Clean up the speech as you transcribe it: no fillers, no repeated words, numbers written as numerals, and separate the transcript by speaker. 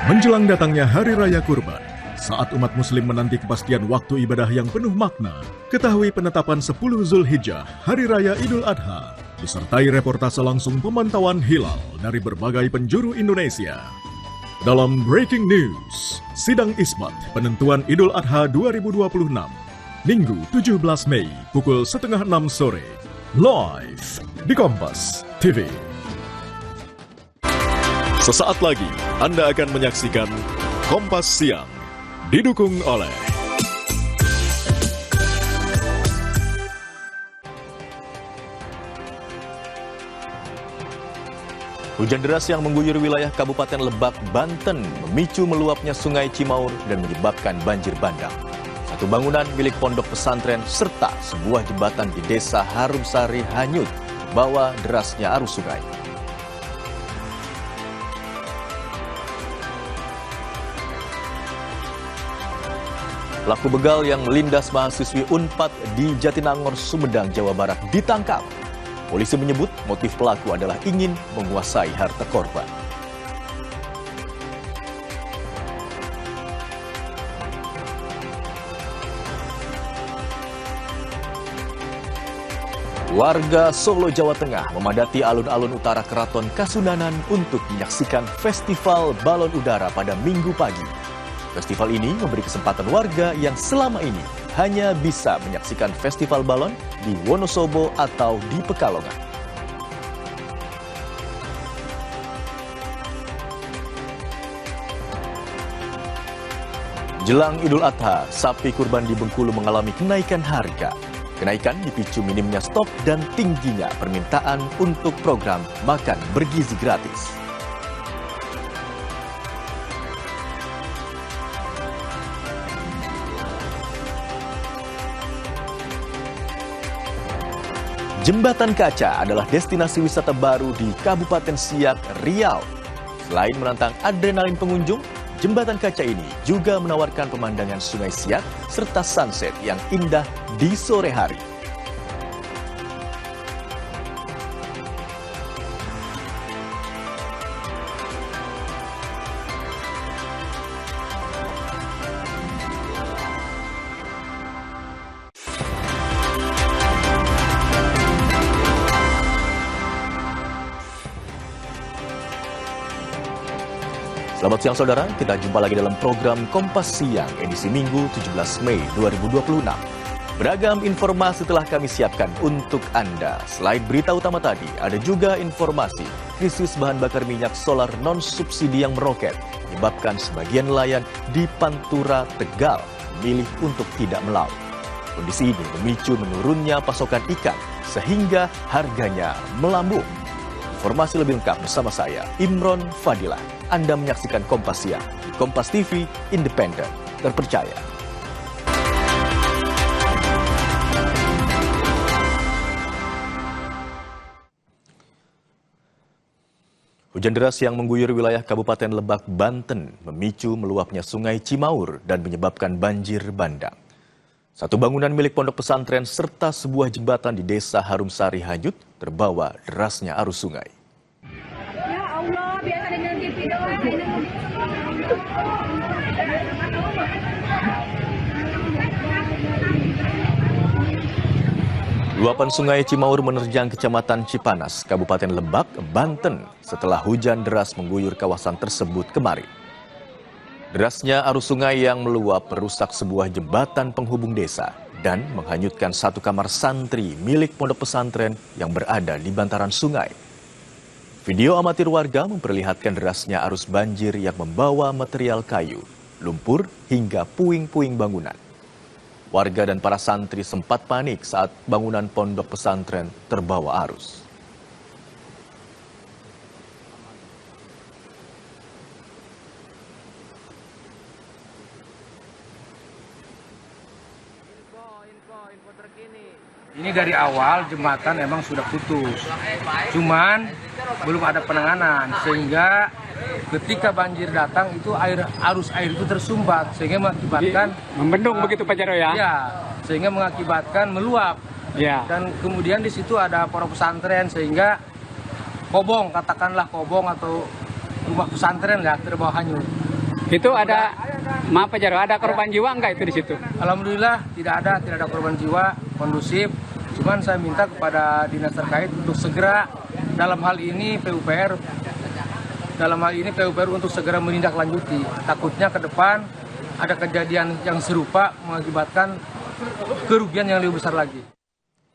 Speaker 1: Menjelang datangnya Hari Raya Kurban, saat umat muslim menanti kepastian waktu ibadah yang penuh makna, ketahui penetapan 10 Zulhijjah, Hari Raya Idul Adha, disertai reportase langsung pemantauan hilal dari berbagai penjuru Indonesia. Dalam Breaking News, Sidang Isbat Penentuan Idul Adha 2026, Minggu 17 Mei pukul 5:30 sore, live di Kompas TV. Sesaat lagi Anda akan menyaksikan Kompas Siang, didukung oleh
Speaker 2: hujan deras yang mengguyur wilayah Kabupaten Lebak, Banten memicu meluapnya Sungai Cimaur dan menyebabkan banjir bandang. Satu bangunan milik pondok pesantren serta sebuah jembatan di Desa Harumsari hanyut bawa derasnya arus sungai. Pelaku begal yang melindas mahasiswi Unpad di Jatinangor, Sumedang, Jawa Barat ditangkap. Polisi menyebut motif pelaku adalah ingin menguasai harta korban. Warga Solo, Jawa Tengah memadati alun-alun utara Keraton Kasunanan untuk menyaksikan Festival Balon Udara pada Minggu pagi. Festival ini memberi kesempatan warga yang selama ini hanya bisa menyaksikan festival balon di Wonosobo atau di Pekalongan. Jelang Idul Adha, sapi kurban di Bengkulu mengalami kenaikan harga. Kenaikan dipicu minimnya stok dan tingginya permintaan untuk program makan bergizi gratis. Jembatan Kaca adalah destinasi wisata baru di Kabupaten Siak, Riau. Selain menantang adrenalin pengunjung, Jembatan Kaca ini juga menawarkan pemandangan Sungai Siak serta sunset yang indah di sore hari. Selamat siang saudara, kita jumpa lagi dalam program Kompas Siang edisi Minggu 17 Mei 2026. Beragam informasi telah kami siapkan untuk Anda. Selain berita utama tadi, ada juga informasi krisis bahan bakar minyak solar non-subsidi yang meroket, menyebabkan sebagian nelayan di Pantura, Tegal memilih untuk tidak melaut. Kondisi ini memicu menurunnya pasokan ikan, sehingga harganya melambung. Informasi lebih lengkap bersama saya, Imron Fadilah. Anda menyaksikan Kompas Siang di Kompas TV, independen, terpercaya. Hujan deras yang mengguyur wilayah Kabupaten Lebak, Banten memicu meluapnya Sungai Cimaur dan menyebabkan banjir bandang. Satu bangunan milik pondok pesantren serta sebuah jembatan di Desa Harumsari hanyut terbawa derasnya arus sungai.
Speaker 3: Ya Allah, biasa dengan TV doang.
Speaker 2: Luapan Sungai Cimaur menerjang Kecamatan Cipanas, Kabupaten Lebak, Banten setelah hujan deras mengguyur kawasan tersebut kemarin. Derasnya arus sungai yang meluap merusak sebuah jembatan penghubung desa dan menghanyutkan satu kamar santri milik pondok pesantren yang berada di bantaran sungai. Video amatir warga memperlihatkan derasnya arus banjir yang membawa material kayu, lumpur hingga puing-puing bangunan. Warga dan para santri sempat panik saat bangunan pondok pesantren terbawa arus.
Speaker 4: Info terkini. Ini dari awal jembatan memang sudah putus, cuman belum ada penanganan sehingga ketika banjir datang itu arus air itu tersumbat sehingga mengakibatkan
Speaker 5: membendung begitu Pak Jarwo ya?
Speaker 4: Ya, sehingga mengakibatkan meluap.
Speaker 5: Ya.
Speaker 4: Dan kemudian di situ ada pondok pesantren sehingga kobong, katakanlah kobong atau rumah pesantren ya terbawa hanyut.
Speaker 5: Itu ada, maaf Pak Jarwo, ada korban jiwa enggak itu di situ?
Speaker 4: Alhamdulillah tidak ada korban jiwa, kondusif. Cuman saya minta kepada dinas terkait untuk segera dalam hal ini PUPR untuk segera menindaklanjuti. Takutnya ke depan ada kejadian yang serupa mengakibatkan kerugian yang lebih besar lagi.